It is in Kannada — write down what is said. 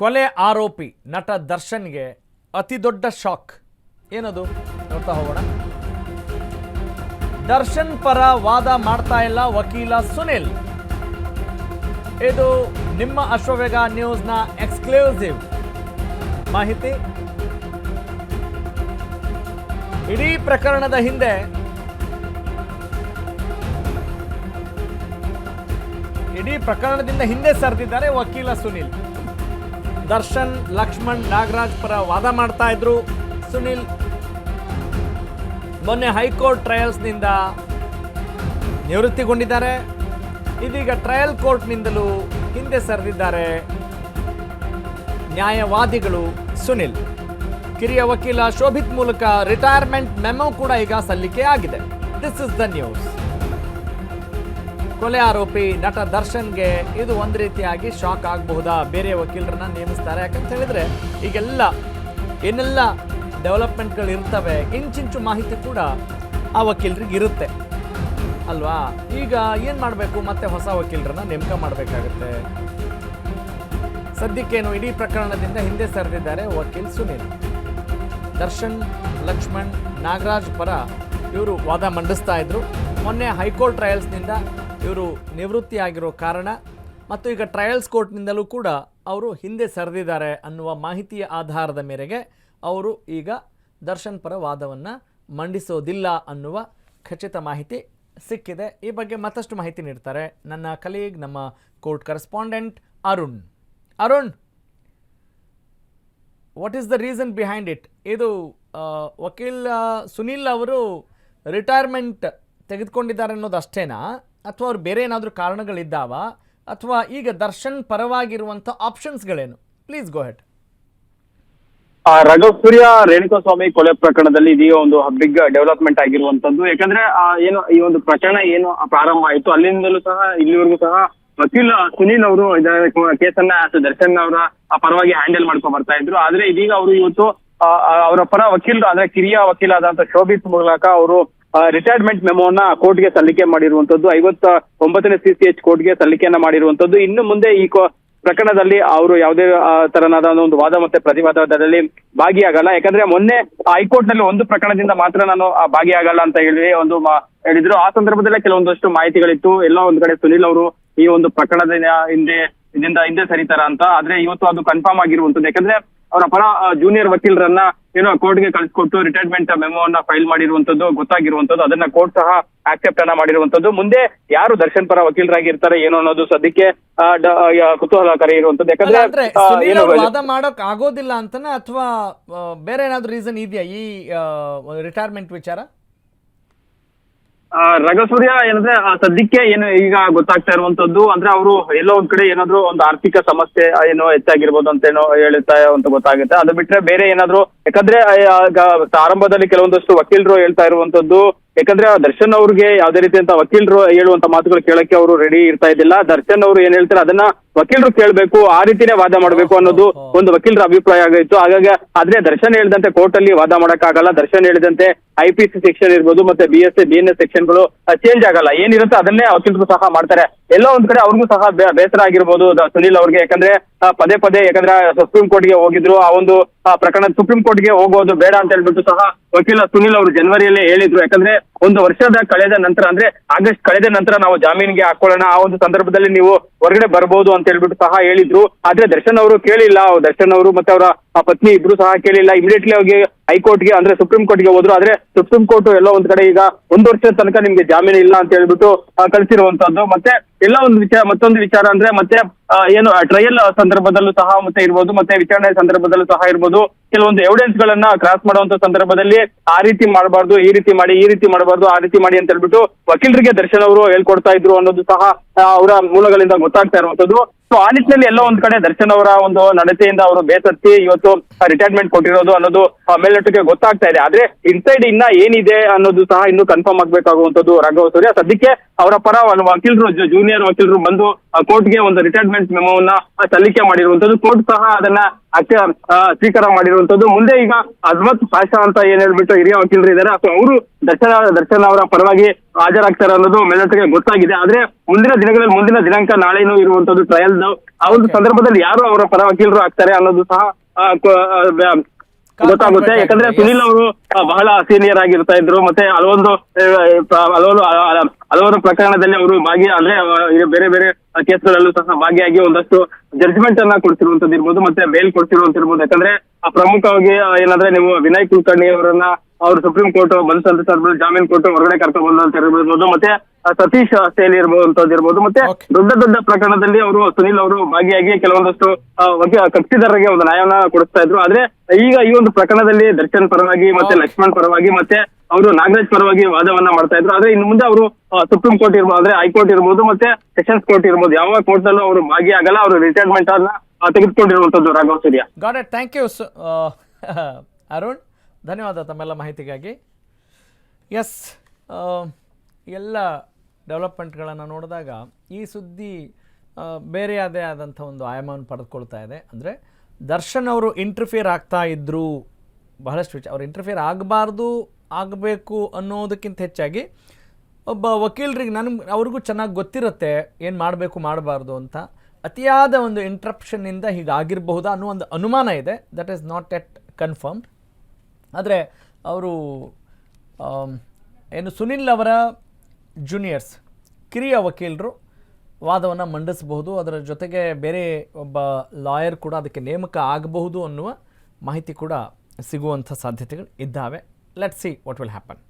ಕೊಲೆ ಆರೋಪಿ ನಟ ದರ್ಶನ್ಗೆ ಅತಿ ದೊಡ್ಡ ಶಾಕ್ ಏನದು ನೋಡ್ತಾ ಹೋಗೋಣ. ದರ್ಶನ್ ಪರ ವಾದ ಮಾಡ್ತಾ ಇಲ್ಲ ವಕೀಲ ಸುನಿಲ್. ಇದು ನಿಮ್ಮ ಅಶ್ವವೇಗ ನ್ಯೂಸ್ನ ಎಕ್ಸ್ಕ್ಲೂಸಿವ್ ಮಾಹಿತಿ. ಇಡೀ ಪ್ರಕರಣದ ಹಿಂದೆ ಪ್ರಕರಣದಿಂದ ಹಿಂದೆ ಸರಿದಿದ್ದಾರೆ ವಕೀಲ ಸುನಿಲ್. ದರ್ಶನ್, ಲಕ್ಷ್ಮಣ್, ನಾಗರಾಜ್ ಪರ ವಾದ ಮಾಡ್ತಾ ಇದ್ರು ಸುನಿಲ್. ಮೊನ್ನೆ ಹೈಕೋರ್ಟ್ ಟ್ರಯಲ್ಸ್ನಿಂದ ನಿವೃತ್ತಿಗೊಂಡಿದ್ದಾರೆ. ಇದೀಗ ಟ್ರಯಲ್ ಕೋರ್ಟ್ನಿಂದಲೂ ಹಿಂದೆ ಸರಿದಿದ್ದಾರೆ ನ್ಯಾಯವಾದಿಗಳು ಸುನಿಲ್. ಕಿರಿಯ ವಕೀಲ ಶೋಭಿತ್ ಮೂಲಕ ರಿಟೈರ್ಮೆಂಟ್ ಮೆಮೊ ಕೂಡ ಈಗ ಸಲ್ಲಿಕೆ ಆಗಿದೆ. This is the news. ಕೊಲೆ ಆರೋಪಿ ನಟ ದರ್ಶನ್ಗೆ ಇದು ಒಂದು ರೀತಿಯಾಗಿ ಶಾಕ್ ಆಗಬಹುದಾ? ಬೇರೆ ವಕೀಲರನ್ನ ನೇಮಿಸ್ತಾರೆ. ಯಾಕಂತ ಹೇಳಿದ್ರೆ ಈಗೆಲ್ಲ ಏನೆಲ್ಲ ಡೆವಲಪ್ಮೆಂಟ್ಗಳು ಇರ್ತವೆ, ಇಂಚಿಂಚು ಮಾಹಿತಿ ಕೂಡ ಆ ವಕೀಲರಿಗೆ ಇರುತ್ತೆ ಅಲ್ವಾ? ಈಗ ಏನು ಮಾಡಬೇಕು? ಮತ್ತೆ ಹೊಸ ವಕೀಲರನ್ನ ನೇಮಕ ಮಾಡಬೇಕಾಗುತ್ತೆ. ಸದ್ಯಕ್ಕೇನು ಇಡೀ ಪ್ರಕರಣದಿಂದ ಹಿಂದೆ ಸರಿದಿದ್ದಾರೆ ವಕೀಲ್ ಸುನಿಲ್. ದರ್ಶನ್, ಲಕ್ಷ್ಮಣ್, ನಾಗರಾಜ್ ಪರ ಇವರು ವಾದ ಮಂಡಿಸ್ತಾ ಇದ್ರು. ಮೊನ್ನೆ ಹೈಕೋರ್ಟ್ ಟ್ರಯಲ್ಸ್ನಿಂದ ಇವರು ನಿವೃತ್ತಿಯಾಗಿರೋ ಕಾರಣ ಮತ್ತು ಈಗ ಟ್ರಯಲ್ಸ್ ಕೋರ್ಟ್ನಿಂದಲೂ ಕೂಡ ಅವರು ಹಿಂದೆ ಸರಿದಿದ್ದಾರೆ ಅನ್ನುವ ಮಾಹಿತಿಯ ಆಧಾರದ ಮೇರೆಗೆ ಅವರು ಈಗ ದರ್ಶನ್ ಪರ ವಾದವನ್ನು ಮಂಡಿಸೋದಿಲ್ಲ ಅನ್ನುವ ಖಚಿತ ಮಾಹಿತಿ ಸಿಕ್ಕಿದೆ. ಈ ಬಗ್ಗೆ ಮತ್ತಷ್ಟು ಮಾಹಿತಿ ನೀಡ್ತಾರೆ ನನ್ನ ಕಲೀಗ್, ನಮ್ಮ court correspondent Arun. Arun, what is the reason behind it? ಇದು ವಕೀಲ ಸುನಿಲ್ ಅವರು ರಿಟೈರ್ಮೆಂಟ್ ತೆಗೆದುಕೊಂಡಿದ್ದಾರೆ ಅನ್ನೋದು ಅಷ್ಟೇನಾ, ಅಥವಾ ಅವ್ರು ಬೇರೆ ಏನಾದರೂ ಕಾರಣಗಳಿದ್ದಾವ, ಅಥವಾ ಈಗ ದರ್ಶನ್ ಪರವಾಗಿರುವಂಥ ಆಪ್ಷನ್ಸ್ಗಳೇನು? Please go ahead. Raghav Surya Renukaswamy ಕೊಲೆ ಪ್ರಕರಣದಲ್ಲಿ ಇದೀಗ ಒಂದು ಬಿಗ್ ಡೆವಲಪ್ಮೆಂಟ್ ಆಗಿರುವಂತದ್ದು. ಯಾಕಂದ್ರೆ ಏನು ಈ ಒಂದು ಪ್ರಕರಣ ಏನು ಪ್ರಾರಂಭ ಆಯಿತು ಅಲ್ಲಿಂದಲೂ ಸಹ ಇಲ್ಲಿವರೆಗೂ ಸಹ ವಕೀಲ ಸುನೀಲ್ ಅವರು ಕೇಸನ್ನ ದರ್ಶನ್ ಅವರ ಪರವಾಗಿ ಹ್ಯಾಂಡಲ್ ಮಾಡ್ಕೊಂಡ್ ಬರ್ತಾ ಇದ್ರು. ಆದ್ರೆ ಇದೀಗ ಅವರು ಇವತ್ತು ಅವರ ಪರ ವಕೀಲರು ಅಂದ್ರೆ ಕಿರಿಯ ವಕೀಲ ಆದಂತ ಶೋಭಿತ್ ಮೂಲಕ ಅವರು ರಿಟೈರ್ಮೆಂಟ್ ಮೆಮೋನ ಕೋರ್ಟ್ಗೆ ಸಲ್ಲಿಕೆ ಮಾಡಿರುವಂತದ್ದು. 59ನೇ CCH ಕೋರ್ಟ್ಗೆ ಸಲ್ಲಿಕೆಯನ್ನ ಮಾಡಿರುವಂತದ್ದು. ಇನ್ನು ಮುಂದೆ ಈ ಪ್ರಕರಣದಲ್ಲಿ ಅವರು ಯಾವುದೇ ತರನಾದ ಒಂದು ವಾದ ಮತ್ತೆ ಪ್ರತಿವಾದದಲ್ಲಿ ಭಾಗಿಯಾಗಲ್ಲ. ಯಾಕಂದ್ರೆ ಮೊನ್ನೆ ಹೈಕೋರ್ಟ್ ನಲ್ಲಿ ಒಂದು ಪ್ರಕರಣದಿಂದ ಮಾತ್ರ ನಾನು ಭಾಗಿಯಾಗಲ್ಲ ಅಂತ ಹೇಳಿ ಹೇಳಿದ್ರು. ಆ ಸಂದರ್ಭದಲ್ಲೇ ಕೆಲವೊಂದಷ್ಟು ಮಾಹಿತಿಗಳಿತ್ತು. ಎಲ್ಲ ಒಂದ್ ಕಡೆ ಸುನಿಲ್ ಅವರು ಈ ಒಂದು ಪ್ರಕರಣದ ಹಿಂದೆ ಸರಿತಾರ ಅಂತ. ಆದ್ರೆ ಇವತ್ತು ಅದು ಕನ್ಫರ್ಮ್ ಆಗಿರುವಂತದ್ದು. ಯಾಕಂದ್ರೆ ಅವರ ಪರ ಜೂನಿಯರ್ ವಕೀಲರನ್ನ ಏನೋ ಕೋರ್ಟ್ಗೆ ಕಳಿಸ್ಕೊಟ್ಟು ರಿಟೈರ್ಮೆಂಟ್ ಮೆಮೋವನ್ನ ಫೈಲ್ ಮಾಡಿರುವಂತದ್ದು ಗೊತ್ತಾಗಿರುವಂತದ್ದು. ಅದನ್ನ ಕೋರ್ಟ್ ಸಹ ಆಕ್ಸೆಪ್ಟ್ ಅನ್ನ ಮಾಡಿರುವಂತದ್ದು. ಮುಂದೆ ಯಾರು ದರ್ಶನ್ ಪರ ವಕೀಲರಾಗಿ ಇರ್ತಾರೆ ಏನೋ ಅನ್ನೋದು ಸದ್ಯಕ್ಕೆ ಕುತೂಹಲಕಾರಿ ಇರುವಂತದ್ದು. ಯಾಕಂದ್ರೆ ವಾದ ಮಾಡೋಕ್ ಆಗೋದಿಲ್ಲ ಅಂತನ, ಅಥವಾ ಬೇರೆ ಏನಾದ್ರು ರೀಸನ್ ಇದೆಯಾ ಈ ರಿಟೈರ್ಮೆಂಟ್ ವಿಚಾರ? ರಘಸೂರ್ಯ ಏನಂದ್ರೆ ಸದ್ಯಕ್ಕೆ ಏನು ಈಗ ಗೊತ್ತಾಗ್ತಾ ಇರುವಂತದ್ದು ಅಂದ್ರೆ ಅವರು ಎಲ್ಲೋ ಒಂದ್ ಕಡೆ ಏನಾದ್ರು ಒಂದು ಆರ್ಥಿಕ ಸಮಸ್ಯೆ ಏನೋ ಹೆಚ್ಚಾಗಿರ್ಬೋದು ಅಂತ ಏನೋ ಹೇಳ್ತಾ ಅಂತ ಗೊತ್ತಾಗುತ್ತೆ. ಅದು ಬಿಟ್ರೆ ಬೇರೆ ಏನಾದ್ರು, ಯಾಕಂದ್ರೆ ಆರಂಭದಲ್ಲಿ ಕೆಲವೊಂದಷ್ಟು ವಕೀಲರು ಹೇಳ್ತಾ ಇರುವಂತದ್ದು, ಯಾಕಂದ್ರೆ ದರ್ಶನ್ ಅವ್ರಿಗೆ ಯಾವ್ದೇ ರೀತಿ ಅಂತ ವಕೀಲರು ಹೇಳುವಂತ ಮಾತುಗಳು ಕೇಳಕ್ಕೆ ಅವರು ರೆಡಿ ಇರ್ತಾ ಇದ್ದಿಲ್ಲ. ದರ್ಶನ್ ಅವರು ಏನ್ ಹೇಳ್ತಾರೆ ಅದನ್ನ ವಕೀಲರು ಕೇಳ್ಬೇಕು, ಆ ರೀತಿನೇ ವಾದ ಮಾಡ್ಬೇಕು ಅನ್ನೋದು ಒಂದು ವಕೀಲರ ಅಭಿಪ್ರಾಯ ಆಗಿತ್ತು. ಹಾಗಾಗಿ ಆದ್ರೆ ದರ್ಶನ್ ಹೇಳಿದಂತೆ ಕೋರ್ಟ್ ಅಲ್ಲಿ ವಾದ ಮಾಡಕ್ಕಾಗಲ್ಲ. ದರ್ಶನ್ ಹೇಳಿದಂತೆ IPC ಸೆಕ್ಷನ್ ಇರ್ಬೋದು ಮತ್ತೆ BSA BNS ಸೆಕ್ಷನ್ಗಳು ಚೇಂಜ್ ಆಗಲ್ಲ. ಏನಿರುತ್ತೆ ಅದನ್ನೇ ವಕೀಲರು ಸಹ ಮಾಡ್ತಾರೆ. ಎಲ್ಲೋ ಒಂದ್ ಕಡೆ ಅವ್ರಿಗೂ ಸಹ ಬೇಸರ ಆಗಿರ್ಬೋದು ಸುನಿಲ್ ಅವ್ರಿಗೆ. ಯಾಕಂದ್ರೆ ಪದೇ ಪದೇ ಯಾಕಂದ್ರೆ ಸುಪ್ರೀಂ ಕೋರ್ಟ್ಗೆ ಹೋಗಿದ್ರು. ಆ ಒಂದು ಪ್ರಕರಣ ಸುಪ್ರೀಂ ಕೋರ್ಟ್ಗೆ ಹೋಗೋದು ಬೇಡ ಅಂತ ಹೇಳ್ಬಿಟ್ಟು ಸಹ ವಕೀಲ ಸುನಿಲ್ ಅವರು ಜನವರಿಯಲ್ಲೇ ಹೇಳಿದ್ರು. ಯಾಕಂದ್ರೆ ಒಂದು ವರ್ಷದ ಕಳೆದ ನಂತರ ಅಂದ್ರೆ ಆಗಸ್ಟ್ ಕಳೆದ ನಂತರ ನಾವು ಜಾಮೀನಿಗೆ ಹಾಕೊಳ್ಳೋಣ, ಆ ಒಂದು ಸಂದರ್ಭದಲ್ಲಿ ನೀವು ಹೊರಗಡೆ ಬರ್ಬೋದು ಅಂತ ಹೇಳ್ಬಿಟ್ಟು ಸಹ ಹೇಳಿದ್ರು. ಆದ್ರೆ ದರ್ಶನ್ ಅವರು ಕೇಳಿಲ್ಲ. ದರ್ಶನ್ ಅವರು ಮತ್ತೆ ಅವರ ಪತ್ನಿ ಇಬ್ರು ಸಹ ಕೇಳಿಲ್ಲ. ಇಮಿಡಿಯೇಟ್ಲಿ ಹೋಗಿ ಹೈಕೋರ್ಟ್ಗೆ ಅಂದ್ರೆ ಸುಪ್ರೀಂ ಕೋರ್ಟ್ಗೆ ಹೋದ್ರು. ಆದ್ರೆ ಸುಪ್ರೀಂ ಕೋರ್ಟ್ ಎಲ್ಲೋ ಒಂದ್ ಕಡೆ ಈಗ 1 ವರ್ಷದ ತನಕ ನಿಮ್ಗೆ ಜಾಮೀನು ಇಲ್ಲ ಅಂತ ಹೇಳ್ಬಿಟ್ಟು ಕಳಿಸಿರುವಂತದ್ದು. ಮತ್ತೆ ಎಲ್ಲ ಒಂದು ಮತ್ತೊಂದು ವಿಚಾರ ಅಂದ್ರೆ ಮತ್ತೆ ಏನು ಟ್ರಯಲ್ ಸಂದರ್ಭದಲ್ಲೂ ಸಹ ಮತ್ತೆ ಇರ್ಬೋದು, ಮತ್ತೆ ವಿಚಾರಣೆ ಸಂದರ್ಭದಲ್ಲೂ ಸಹ ಇರ್ಬೋದು, ಕೆಲವೊಂದು ಎವಿಡೆನ್ಸ್ ಗಳನ್ನ ಕ್ರಾಸ್ ಮಾಡುವಂತ ಸಂದರ್ಭದಲ್ಲಿ ಆ ರೀತಿ ಮಾಡಬಾರ್ದು, ಈ ರೀತಿ ಮಾಡಬಾರ್ದು, ಆ ರೀತಿ ಮಾಡಿ ಅಂತ ಹೇಳ್ಬಿಟ್ಟು ವಕೀಲರಿಗೆ ದರ್ಶನ್ ಅವರು ಹೇಳ್ಕೊಡ್ತಾ ಇದ್ರು ಅನ್ನೋದು ಸಹ ಅವರ ಮೂಲಗಳಿಂದ ಗೊತ್ತಾಗ್ತಾ ಇರುವಂತದ್ದು. ಸೊ ಆ ನಿಟ್ಟಿನಲ್ಲಿ ಎಲ್ಲ ಒಂದ್ ಕಡೆ ದರ್ಶನ್ ಅವರ ಒಂದು ನಡತೆಯಿಂದ ಅವರು ಬೇಸತ್ತಿ ಇವತ್ತು ರಿಟೈರ್ಮೆಂಟ್ ಕೊಟ್ಟಿರೋದು ಅನ್ನೋದು ಮೇಲ್ನೋಟಕ್ಕೆ ಗೊತ್ತಾಗ್ತಾ ಇದೆ. ಆದ್ರೆ ಇನ್ಸೈಡ್ ಇನ್ನ ಏನಿದೆ ಅನ್ನೋದು ಸಹ ಇನ್ನು ಕನ್ಫರ್ಮ್ ಆಗ್ಬೇಕಾಗುವಂತದ್ದು. ರಾಘವ ಸೂರ್ಯ ಸದ್ಯಕ್ಕೆ ಅವರ ಪರ ವಕೀಲರು ಜೂನಿಯರ್ ವಕೀಲರು ಬಂದು ಕೋರ್ಟ್ಗೆ ಒಂದು ರಿಟೈರ್ಮೆಂಟ್ ಮೆಮೋವನ್ನ ಸಲ್ಲಿಕೆ ಮಾಡಿರುವಂತದ್ದು. ಕೋರ್ಟ್ ಸಹ ಅದನ್ನ ಸ್ವೀಕಾರ ಮಾಡಿರುವಂತದ್ದು. ಮುಂದೆ ಈಗ ಅಜ್ಮತ್ ಪಾಷಾ ಅಂತ ಏನ್ ಹೇಳ್ಬಿಟ್ಟು ಹಿರಿಯ ವಕೀಲರು ಇದ್ದಾರೆ, ಅವರು ದರ್ಶನ್ ಅವರ ಪರವಾಗಿ ಹಾಜರಾಗ್ತಾರೆ ಅನ್ನೋದು ಮೇಲ್ನೋಟಕ್ಕೆ ಗೊತ್ತಾಗಿದೆ. ಆದ್ರೆ ಮುಂದಿನ ದಿನಾಂಕ ನಾಳೆನೂ ಇರುವಂತದ್ದು ಟ್ರಯಲ್. ಆ ಒಂದು ಸಂದರ್ಭದಲ್ಲಿ ಯಾರು ಅವರ ಪರ ವಕೀಲರು ಆಗ್ತಾರೆ ಅನ್ನೋದು ಸಹ ಗೊತ್ತಾಗುತ್ತೆ. ಯಾಕಂದ್ರೆ ಸುನಿಲ್ ಅವರು ಬಹಳ ಸೀನಿಯರ್ ಆಗಿರ್ತಾ ಇದ್ರು, ಮತ್ತೆ ಹಲವಾರು ಪ್ರಕರಣದಲ್ಲಿ ಅವರು ಬೇರೆ ಬೇರೆ ಕೇಸ್ಗಳಲ್ಲೂ ಸಹ ಭಾಗಿಯಾಗಿ ಒಂದಷ್ಟು ಜಡ್ಜ್ಮೆಂಟ್ ಅನ್ನ ಕೊಡ್ತಿರುವಂತದ್ದು ಇರ್ಬೋದು, ಮತ್ತೆ ಬೇಲ್ ಕೊಡ್ತಿರುವಂತಿರ್ಬೋದು. ಯಾಕಂದ್ರೆ ಏನಂದ್ರೆ ಏನಂದ್ರೆ ನೀವು ವಿನಯ್ ಕುಲಕರ್ಣಿ ಅವರನ್ನ ಅವರು ಸುಪ್ರೀಂ ಕೋರ್ಟ್ ಬಂದು ಜಾಮೀನ್ ಕೊಟ್ಟು ಹೊರಗಡೆ ಕರ್ಕೊಂಡು ಬಂದಂತ ಇರ್ಬೋದು, ಮತ್ತೆ ಸತೀಶ್ ಸೇಲಿ ಇರ್ಬೋದು, ಮತ್ತೆ ದೊಡ್ಡ ಪ್ರಕರಣದಲ್ಲಿ ಸುನಿಲ್ ಅವರು ಭಾಗಿಯಾಗಿ ಕೆಲವೊಂದಷ್ಟು ಕಕ್ಷಿದಾರರಿಗೆ ಒಂದು ನ್ಯಾಯವನ್ನ ಕೊಡಿಸ್ತಾ ಇದ್ರು. ಆದ್ರೆ ಈಗ ಈ ಒಂದು ಪ್ರಕರಣದಲ್ಲಿ ದರ್ಶನ್ ಪರವಾಗಿ ಮತ್ತೆ ಲಕ್ಷ್ಮಣ್ ಪರವಾಗಿ ಮತ್ತೆ ಅವರು ನಾಗರಾಜ್ ಪರವಾಗಿ ವಾದವನ್ನ ಮಾಡ್ತಾ ಇದ್ರು. ಆದ್ರೆ ಇನ್ನು ಮುಂದೆ ಅವರು ಸುಪ್ರೀಂ ಕೋರ್ಟ್ ಇರ್ಬೋದು, ಅಂದ್ರೆ ಹೈಕೋರ್ಟ್ ಇರ್ಬೋದು, ಮತ್ತೆ ಸೆಷನ್ಸ್ ಕೋರ್ಟ್ ಇರ್ಬೋದು, ಯಾವ ಕೋರ್ಟ್ ನಲ್ಲೂ ಅವರು ಭಾಗಿಯಾಗಲ್ಲ. ಅವರು ರಿಟೈರ್ಮೆಂಟ್ ಅನ್ನ ತೆಗೆದುಕೊಂಡಿರುವಂತದ್ದು. Raghav Surya. Got it. Thank you Arun, ಧನ್ಯವಾದ ತಮ್ಮೆಲ್ಲ ಮಾಹಿತಿಗಾಗಿ. ಎಸ್, ಎಲ್ಲ ಡೆವಲಪ್ಮೆಂಟ್ಗಳನ್ನು ನೋಡಿದಾಗ ಈ ಸುದ್ದಿ ಬೇರೆಯದೇ ಆದಂಥ ಒಂದು ಆಯಾಮವನ್ನು ಪಡೆದುಕೊಳ್ತಾ ಇದೆ. ಅಂದರೆ ದರ್ಶನ್ ಅವರು ಇಂಟರ್ಫಿಯರ್ ಆಗ್ತಾ ಇದ್ದರು, ಬಹಳಷ್ಟು ಅವ್ರು ಇಂಟರ್ಫಿಯರ್ ಆಗಬೇಕು ಅನ್ನೋದಕ್ಕಿಂತ ಹೆಚ್ಚಾಗಿ ಒಬ್ಬ ವಕೀಲರಿಗೆ ಅವ್ರಿಗೂ ಚೆನ್ನಾಗಿ ಗೊತ್ತಿರುತ್ತೆ ಏನು ಮಾಡಬಾರ್ದು ಅಂತ. ಅತಿಯಾದ ಒಂದು ಇಂಟ್ರಪ್ಷನ್ನಿಂದ ಹೀಗಾಗಿರಬಹುದಾ ಅನ್ನೋ ಒಂದು ಅನುಮಾನ ಇದೆ. That is not at confirmed. ಆದರೆ ಅವರು ಸುನಿಲ್ ಅವರ ಜೂನಿಯರ್ಸ್ ಕಿರಿಯ ವಕೀಲರು ವಾದವನ್ನು ಮಂಡಿಸಬಹುದು. ಅದರ ಜೊತೆಗೆ ಬೇರೆ ಒಬ್ಬ ಲಾಯರ್ ಕೂಡ ಅದಕ್ಕೆ ನೇಮಕ ಆಗಬಹುದು ಅನ್ನುವ ಮಾಹಿತಿ ಕೂಡ ಸಿಗುವಂಥ ಸಾಧ್ಯತೆಗಳು ಇದ್ದಾವೆ. Let's see what will happen.